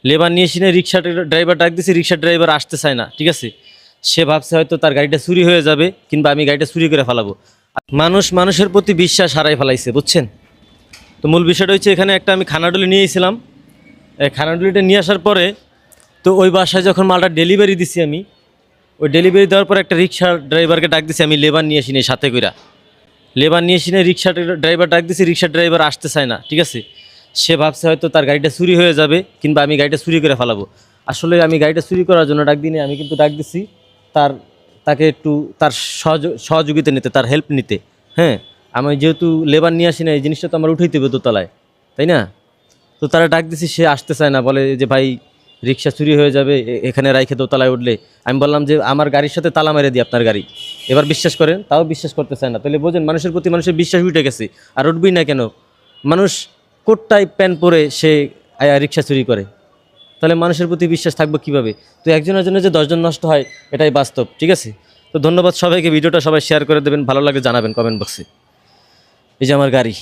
Labour নিয়ে এসে রিক্সা driver ডাক দিছি, রিক্সা ড্রাইভার আসতে চায় না, ঠিক আছে। সে ভাবছে হয়তো তার গাড়িটা চুরি হয়ে যাবে, কিংবা আমি গাড়িটা চুরি করে ফেলাবো। মানুষের প্রতি বিশ্বাস হারাই ফেলাইছে, বুঝছেন। তো মূল বিষয়টা হচ্ছে, এখানে একটা আমি খানাডুলি নিয়ে এসেছিলাম। এই খানাডুলিটা নিয়ে আসার পরে তো ওই বাসায় যখন মালটা ডেলিভারি দিছি আমি, ওই ডেলিভারি দেওয়ার পর একটা রিক্সা ড্রাইভারকে ডাক দিছি আমি, লেবার নিয়ে আসিনি সাথে কইরা। লেবার নিয়ে এসে রিক্সা ড্রাইভার ডাক দিছি, রিক্সা ড্রাইভার আসতে চায় না, ঠিক আছে। সে ভাবছে হয়তো তার গাড়িটা চুরি হয়ে যাবে, কিংবা আমি গাড়িটা চুরি করে ফেলাবো। আসলে আমি গাড়িটা চুরি করার জন্য ডাক দিইনি, আমি কিন্তু ডাক দিছি তার তাকে একটু তার সহযোগিতা নিতে, তার হেল্প নিতে। হ্যাঁ, আমি যেহেতু লেবার নিয়ে আসি না, এই জিনিসটা তো আমার উঠাইতে হবে দোতলায়, তাই না। তো তারা ডাক দিছি, সে আসতে চায় না, বলে যে ভাই রিক্সা চুরি হয়ে যাবে এখানে রাইখে দোতলায় উঠলে। আমি বললাম যে আমার গাড়ির সাথে তালা মেরে দিই আপনার গাড়ি। এবার বিশ্বাস করেন, তাও বিশ্বাস করতে চায় না। তাহলে বোঝেন, মানুষের প্রতি মানুষের বিশ্বাস উঠে গেছে। আর উঠবই না কেন? মানুষ কোট টাই প্যান্ট পরে সে আয়া রিক্সা চুরি করে, তাহলে মানুষের প্রতি বিশ্বাস থাকবে কিভাবে? তো একজনের জন্য যে 10 জন নষ্ট হয়, এটাই বাস্তব, ঠিক আছে। তো ধন্যবাদ সবাইকে, ভিডিওটা সবাই শেয়ার করে দেবেন, ভালো লাগে জানাবেন কমেন্ট বক্সে। এই যে আমার গাড়ি।